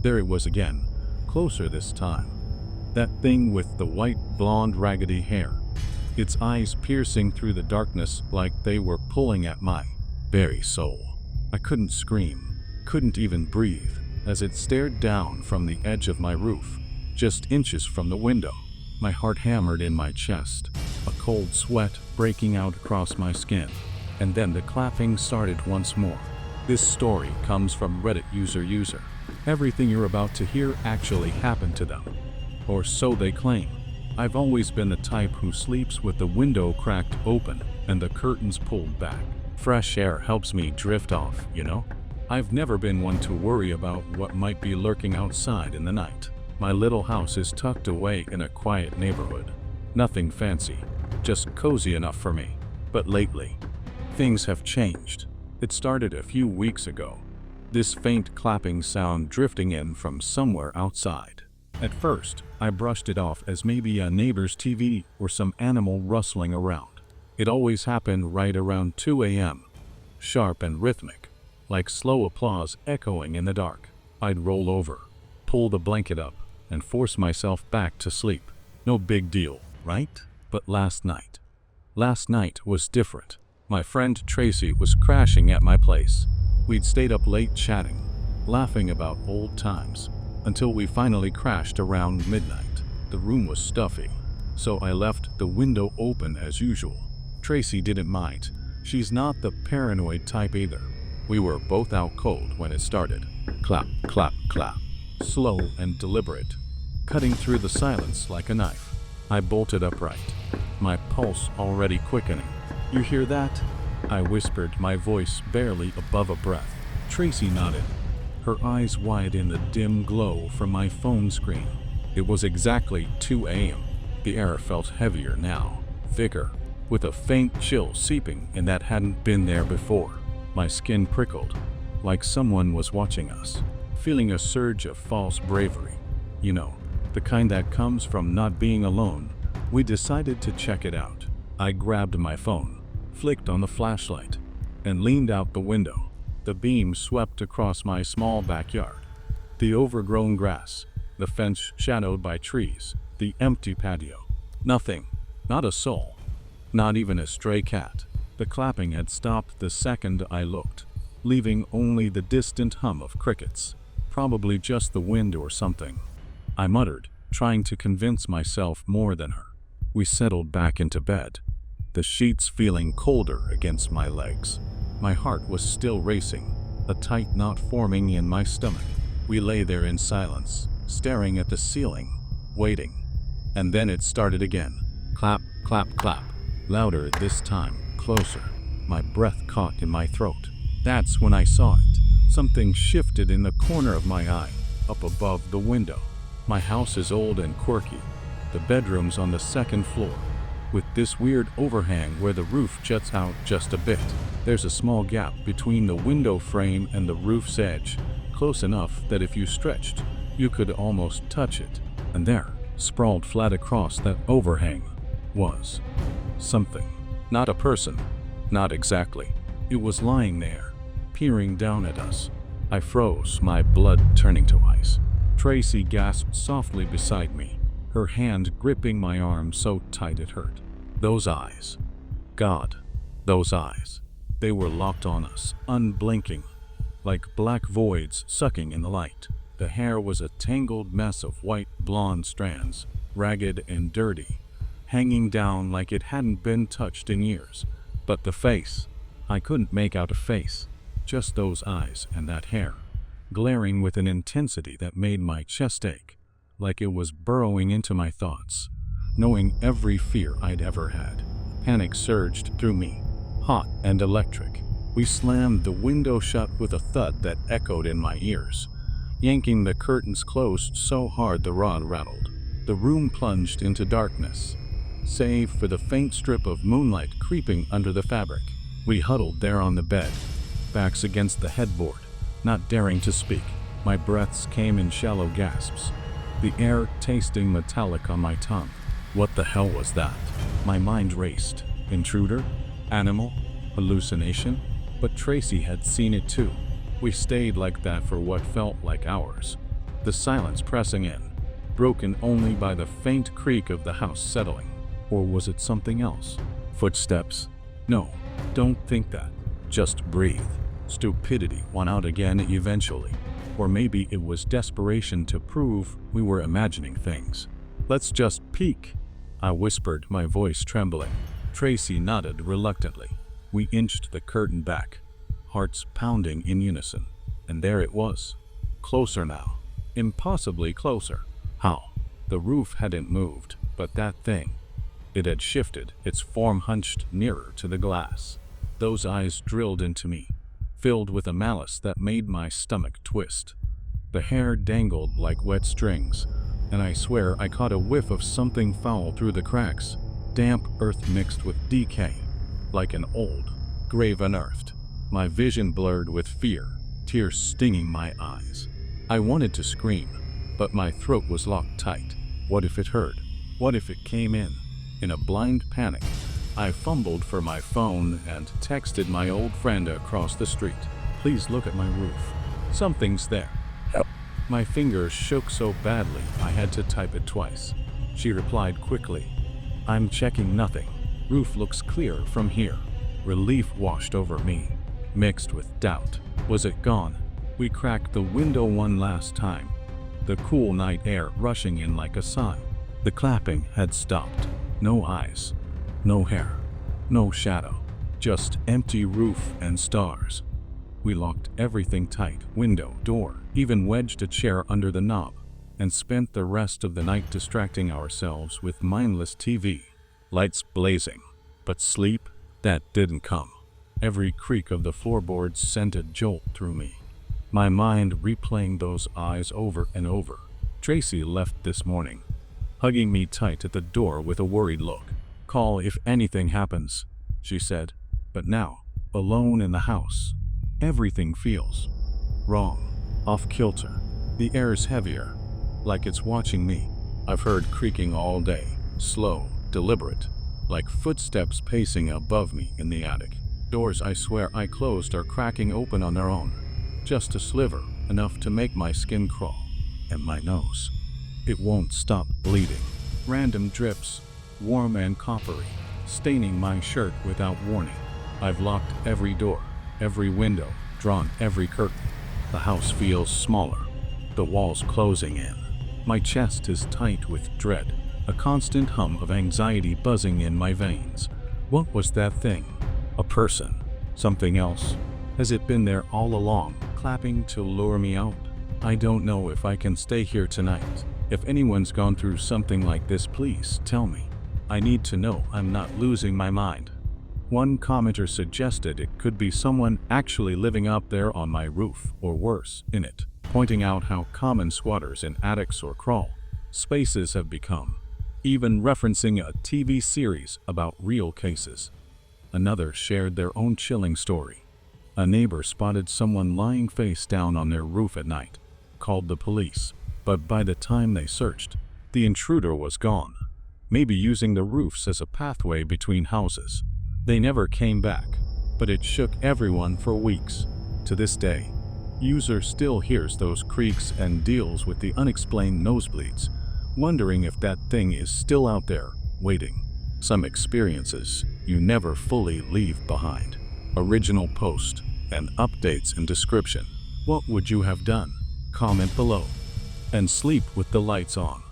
There it was again, closer this time. That thing with the white, blonde, raggedy hair. Its eyes piercing through the darkness like they were pulling at my very soul. I couldn't scream, couldn't even breathe, as it stared down from the edge of my roof, just inches from the window. My heart hammered in my chest, a cold sweat breaking out across my skin. And then the clapping started once more. This story comes from Reddit user. Everything you're about to hear actually happened to them. Or so they claim. I've always been the type who sleeps with the window cracked open and the curtains pulled back. Fresh air helps me drift off, you know? I've never been one to worry about what might be lurking outside in the night. My little house is tucked away in a quiet neighborhood. Nothing fancy, just cozy enough for me. But lately, things have changed. It started a few weeks ago. This faint clapping sound drifting in from somewhere outside. At first, I brushed it off as maybe a neighbor's TV or some animal rustling around. It always happened right around 2 a.m., sharp and rhythmic, like slow applause echoing in the dark. I'd roll over, pull the blanket up, and force myself back to sleep. No big deal, right? But last night was different. My friend Tracy was crashing at my place. We'd stayed up late chatting, laughing about old times, until we finally crashed around midnight. The room was stuffy, so I left the window open as usual. Tracy didn't mind. She's not the paranoid type either. We were both out cold when it started. Clap, clap, clap. Slow and deliberate, cutting through the silence like a knife. I bolted upright, my pulse already quickening. "You hear that?" I whispered, my voice barely above a breath. Tracy nodded, her eyes wide in the dim glow from my phone screen. It was exactly 2 a.m. The air felt heavier now, thicker, with a faint chill seeping in that hadn't been there before. My skin prickled, like someone was watching us, feeling a surge of false bravery. You know, the kind that comes from not being alone. We decided to check it out. I grabbed my phone, flicked on the flashlight, and leaned out the window. The beam swept across my small backyard. The overgrown grass, the fence shadowed by trees, the empty patio. Nothing, not a soul, not even a stray cat. The clapping had stopped the second I looked, leaving only the distant hum of crickets. Probably just the wind or something, I muttered, trying to convince myself more than her. We settled back into bed, the sheets feeling colder against my legs. My heart was still racing, a tight knot forming in my stomach. We lay there in silence, staring at the ceiling, waiting. And then it started again. Clap, clap, clap. Louder this time, closer. My breath caught in my throat. That's when I saw it. Something shifted in the corner of my eye, up above the window. My house is old and quirky. The bedroom's on the second floor, with this weird overhang where the roof juts out just a bit. There's a small gap between the window frame and the roof's edge, close enough that if you stretched, you could almost touch it. And there, sprawled flat across that overhang, was something. Not a person, not exactly. It was lying there, peering down at us. I froze, my blood turning to ice. Tracy gasped softly beside me, her hand gripping my arm so tight it hurt. Those eyes. God, those eyes. They were locked on us, unblinking, like black voids sucking in the light. The hair was a tangled mess of white blonde strands, ragged and dirty, hanging down like it hadn't been touched in years. But the face, I couldn't make out a face, just those eyes and that hair, glaring with an intensity that made my chest ache, like it was burrowing into my thoughts, knowing every fear I'd ever had. Panic surged through me, hot and electric. We slammed the window shut with a thud that echoed in my ears, yanking the curtains closed so hard the rod rattled. The room plunged into darkness, save for the faint strip of moonlight creeping under the fabric. We huddled there on the bed, backs against the headboard, not daring to speak. My breaths came in shallow gasps, the air tasting metallic on my tongue. What the hell was that? My mind raced. Intruder? Animal? Hallucination? But Tracy had seen it too. We stayed like that for what felt like hours. the silence pressing in, broken only by the faint creak of the house settling. Or was it something else? Footsteps? No, don't think that. Just breathe. Stupidity won out again eventually. Or maybe it was desperation to prove we were imagining things. Let's just peek, I whispered, my voice trembling. Tracy nodded reluctantly. We inched the curtain back, hearts pounding in unison. And there it was. Closer now. Impossibly closer. How? The roof hadn't moved, but that thing. It had shifted, its form hunched nearer to the glass. Those eyes drilled into me, filled with a malice that made my stomach twist. The hair dangled like wet strings, and I swear I caught a whiff of something foul through the cracks, damp earth mixed with decay, like an old grave unearthed. My vision blurred with fear, tears stinging my eyes. I wanted to scream, but my throat was locked tight. What if it heard? What if it came in? In a blind panic, I fumbled for my phone and texted my old friend across the street. Please look at my roof. Something's there. Help. My fingers shook so badly I had to type it twice. She replied quickly. I'm checking nothing. Roof looks clear from here. Relief washed over me, mixed with doubt. Was it gone? We cracked the window one last time, the cool night air rushing in like a sigh. The clapping had stopped. No eyes, no hair, no shadow, just empty roof and stars. We locked everything tight, window, door, even wedged a chair under the knob, and spent the rest of the night distracting ourselves with mindless TV, lights blazing. But sleep, that didn't come. Every creak of the floorboards sent a jolt through me, my mind replaying those eyes over and over. Tracy left this morning, hugging me tight at the door with a worried look. Call if anything happens, she said. But now, alone in the house, everything feels wrong, off kilter. The air's heavier, like it's watching me. I've heard creaking all day, slow, deliberate, like footsteps pacing above me in the attic. Doors I swear I closed are cracking open on their own, just a sliver, enough to make my skin crawl. And my nose, it won't stop bleeding. Random drips, warm and coppery, staining my shirt without warning. I've locked every door, every window, drawn every curtain. The house feels smaller, the walls closing in. My chest is tight with dread, a constant hum of anxiety buzzing in my veins. What was that thing? A person? Something else? Has it been there all along, clapping to lure me out? I don't know if I can stay here tonight. If anyone's gone through something like this, please tell me. I need to know I'm not losing my mind. One commenter suggested it could be someone actually living up there on my roof, or worse, in it, pointing out how common squatters in attics or crawl spaces have become, even referencing a TV series about real cases. Another shared their own chilling story. A neighbor spotted someone lying face down on their roof at night, called the police, but by the time they searched, the intruder was gone, maybe using the roofs as a pathway between houses. They never came back, but it shook everyone for weeks. To this day, user still hears those creaks and deals with the unexplained nosebleeds, wondering if that thing is still out there, waiting. Some experiences you never fully leave behind. Original post and updates in description. What would you have done? Comment below. And sleep with the lights on.